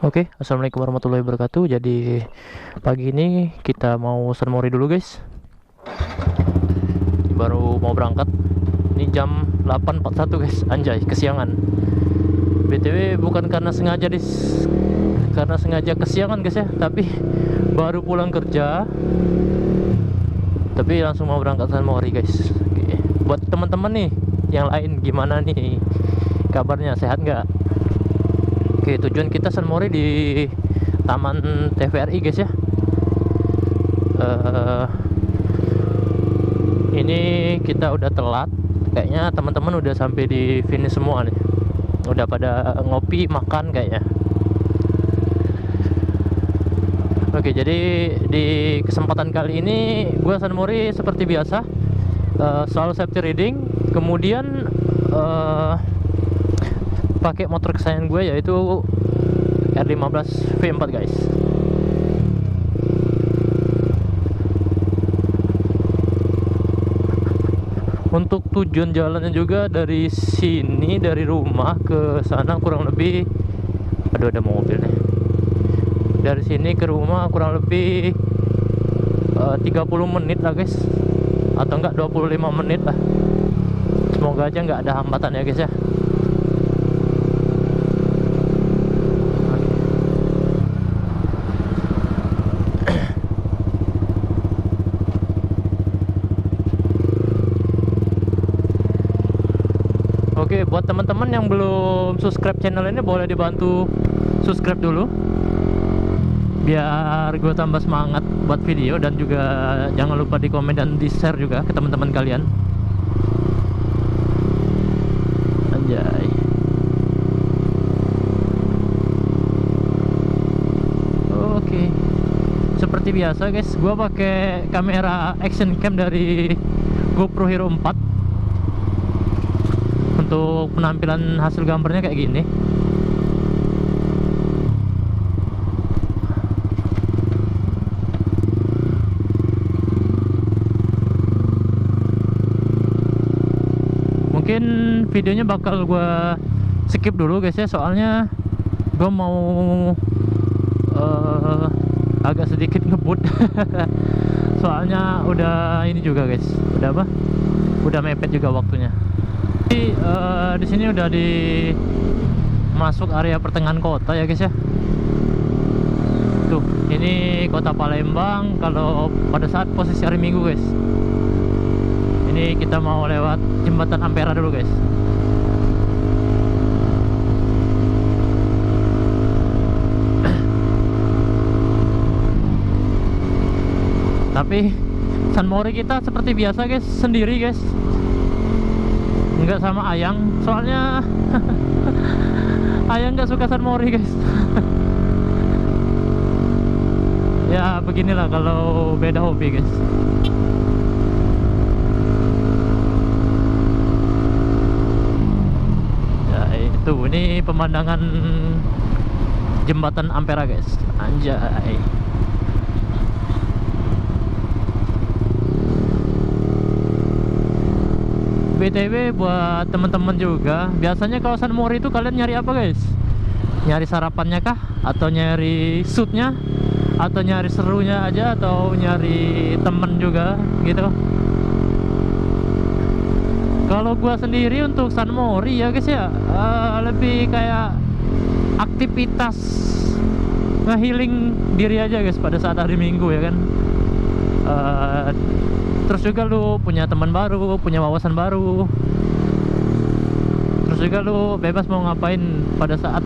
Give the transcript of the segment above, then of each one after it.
Oke, assalamualaikum warahmatullahi wabarakatuh. Jadi pagi ini kita mau Sunmori dulu guys. Baru mau berangkat. Ini jam 8.41 guys. Anjay, kesiangan. BTW bukan karena sengaja kesiangan guys ya, tapi baru pulang kerja. Tapi langsung mau berangkat Sunmori guys. Oke. Buat teman-teman nih yang lain gimana nih kabarnya, sehat nggak? Oke, tujuan kita Sunmori di Taman TVRI guys ya. Ini kita udah telat. Kayaknya teman-teman udah sampai di finish semua nih. Udah pada ngopi, makan kayaknya. Oke, jadi di kesempatan kali ini gue Sunmori seperti biasa, selalu safety riding. Kemudian pakai motor kesayangan gue yaitu R15 V4 guys. Untuk tujuan jalannya juga dari sini, dari rumah ke sana kurang lebih, aduh ada mobil nih. Dari sini ke rumah kurang lebih 30 menit lah guys, atau enggak 25 menit lah. Semoga aja nggak ada hambatan ya guys ya. Oke, buat teman-teman yang belum subscribe channel ini boleh dibantu subscribe dulu biar gue tambah semangat buat video, dan juga jangan lupa di komen dan di share juga ke teman-teman kalian. Anjay. Oke. Seperti biasa guys, gue pakai kamera action cam dari GoPro Hero 4 untuk penampilan hasil gambarnya kayak gini. Mungkin videonya bakal gue skip dulu guys ya, soalnya gue mau agak sedikit ngebut. Soalnya udah ini juga guys, udah mepet juga waktunya. Jadi di sini udah di masuk area pertengahan kota ya guys ya. Tuh, ini kota Palembang kalau pada saat posisi hari Minggu guys. Ini kita mau lewat jembatan Ampera dulu guys. Tapi Sunmori kita seperti biasa guys, sendiri guys. Enggak sama Ayang, soalnya Ayang nggak suka Sunmori guys. Ya beginilah kalau beda hobi guys. Ya itu, ini pemandangan jembatan Ampera guys. Anjay. BTW buat teman-teman juga, biasanya kalau Sunmori itu kalian nyari apa guys? Nyari sarapannya kah? Atau nyari shootnya? Atau nyari serunya aja? Atau nyari temen juga gitu? Kalau gua sendiri untuk Sunmori ya guys ya, lebih kayak aktivitas nge-healing diri aja guys pada saat hari Minggu ya kan. Terus juga lu punya teman baru, punya wawasan baru. Terus juga lu bebas mau ngapain pada saat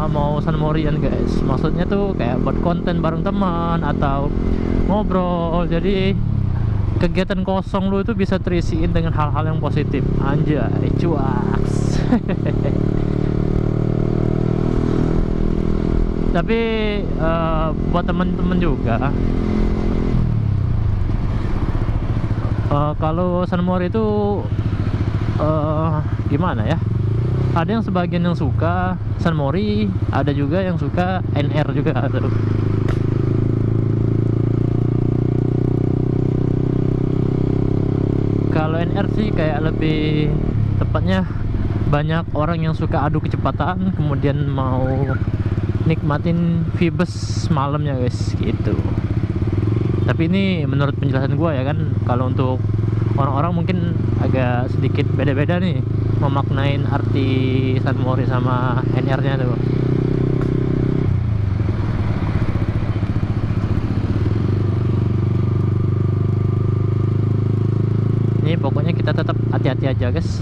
mau Sunmorian guys. Maksudnya tuh kayak buat konten bareng teman atau ngobrol. Jadi kegiatan kosong lu itu bisa terisiin dengan hal-hal yang positif. Anjay, cuaks. Tapi buat temen-temen juga, kalau Sunmori itu gimana ya? Ada yang sebagian yang suka Sunmori, ada juga yang suka NR juga ada. Kalau NR sih kayak lebih tepatnya banyak orang yang suka adu kecepatan, kemudian mau nikmatin Vibes malamnya guys gitu. Tapi ini menurut penjelasan gua ya kan, kalau untuk orang-orang mungkin agak sedikit beda-beda nih memaknain arti San Mori sama NR-nya tuh. Ini pokoknya kita tetap hati-hati aja guys.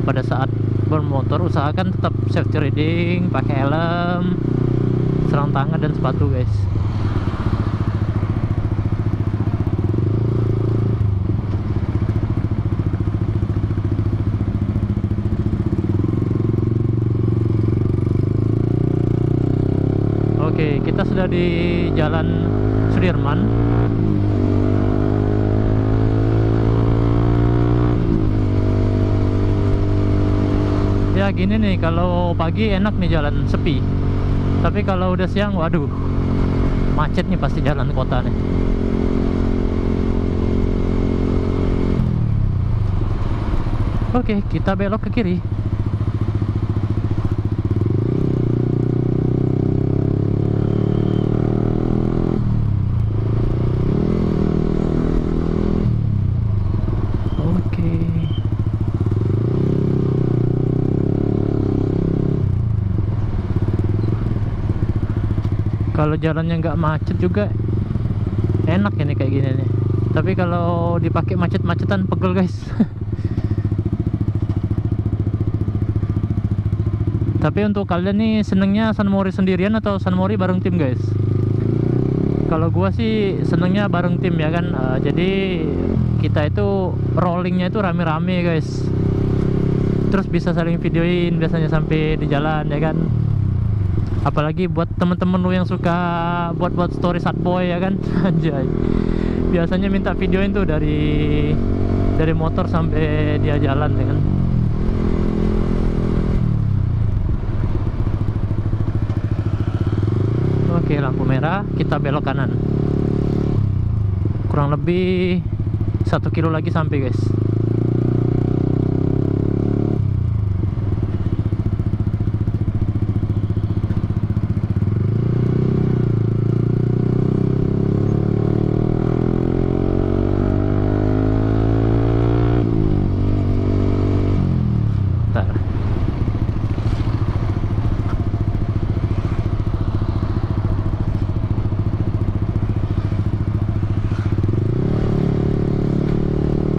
Pada saat bermotor usahakan tetap safety riding, pakai helm, sarung tangan dan sepatu guys. Oke, kita sudah di Jalan Sudirman. Ya gini nih, kalau pagi enak nih jalan sepi. Tapi kalau udah siang, waduh, macet nih pasti jalan kota nih. Oke, kita belok ke kiri. Kalau jalannya nggak macet juga enak ini kayak gini nih. Tapi kalau dipakai macet-macetan pegel guys. Tapi untuk kalian nih senengnya San Mori sendirian atau San Mori bareng tim guys? Kalau gua sih senengnya bareng tim ya kan. Jadi kita itu rollingnya itu rame-rame guys. Terus bisa saling videoin biasanya sampai di jalan ya kan. Apalagi buat temen-temen lu yang suka buat story sad boy ya kan. Anjay, biasanya minta videoin tuh dari motor sampai dia jalan ya kan. Oke, lampu merah, kita belok kanan. Kurang lebih 1 kilo lagi sampai guys.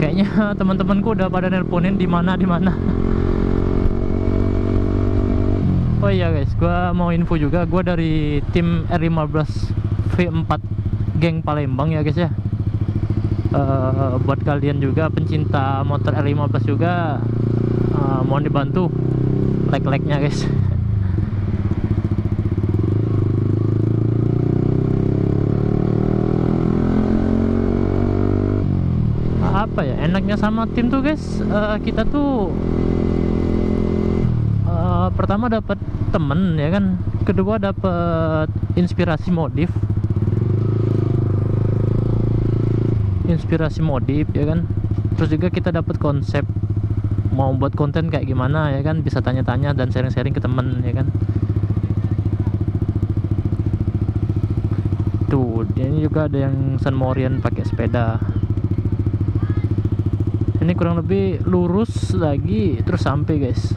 Kayaknya teman-temanku udah pada nelponin di mana. Oh iya guys, gua mau info juga, gua dari tim R15 V4 geng Palembang ya guys ya. Buat kalian juga pencinta motor R15 juga, mohon dibantu like-nya guys. Apa ya enaknya sama tim tuh guys, kita tuh pertama dapat temen ya kan, kedua dapat inspirasi modif ya kan, terus juga kita dapat konsep mau buat konten kayak gimana ya kan, bisa tanya-tanya dan sharing-sharing ke temen ya kan. Tuh ini juga ada yang San Morian pakai sepeda. Ini kurang lebih lurus lagi terus sampai guys.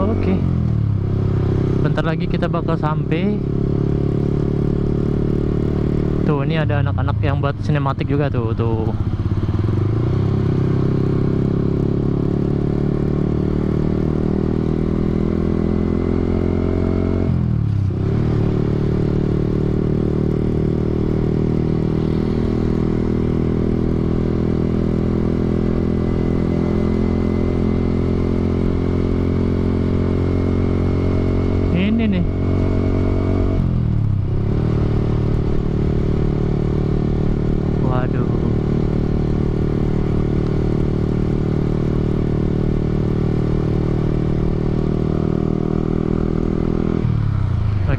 Oke, bentar lagi kita bakal sampai. Tuh ini ada anak-anak yang buat sinematik juga tuh. Ini nih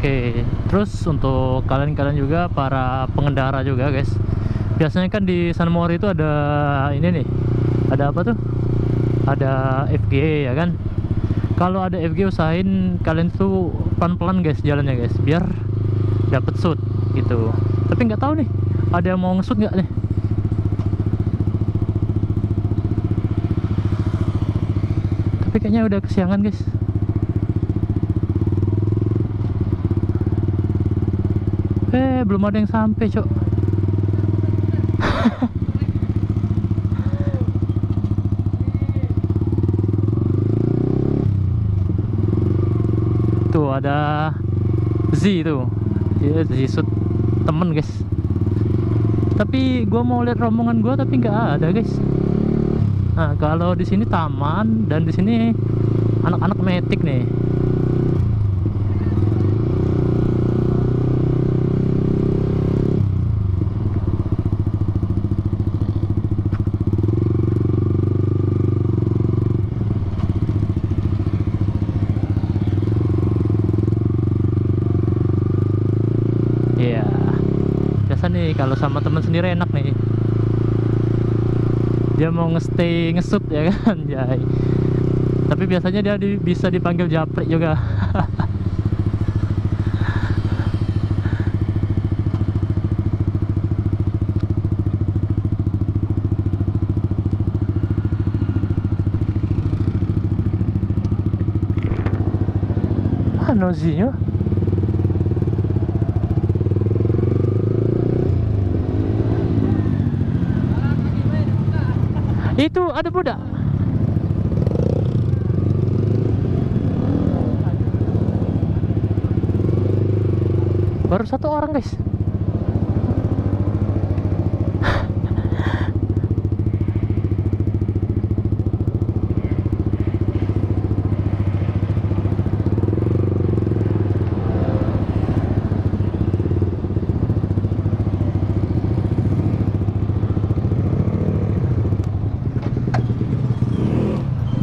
Oke, terus untuk kalian-kalian juga para pengendara juga guys, biasanya kan di San Mori itu ada ini nih, ada apa tuh? Ada FG ya kan? Kalau ada FG usahain kalian tuh pelan-pelan guys jalannya guys, biar dapet shoot gitu. Tapi nggak tahu nih, ada yang mau nge-shoot nggak nih? Tapi kayaknya udah kesiangan guys. Belum ada yang sampai cok. Tuh ada Z tuh, dia shoot temen guys. Tapi gua mau lihat rombongan gua tapi nggak ada guys. Nah kalau di sini taman dan di sini anak-anak metik nih. Iya, biasa nih kalau sama teman sendiri enak nih. Dia mau nge-stay nge-shoot ya kan, Jay. Tapi biasanya dia bisa dipanggil japrik juga. Mana sih? Itu ada budak. Baru satu orang guys.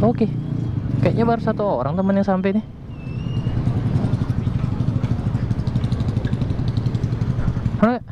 Oke, kayaknya baru satu orang teman yang sampai nih. Halo.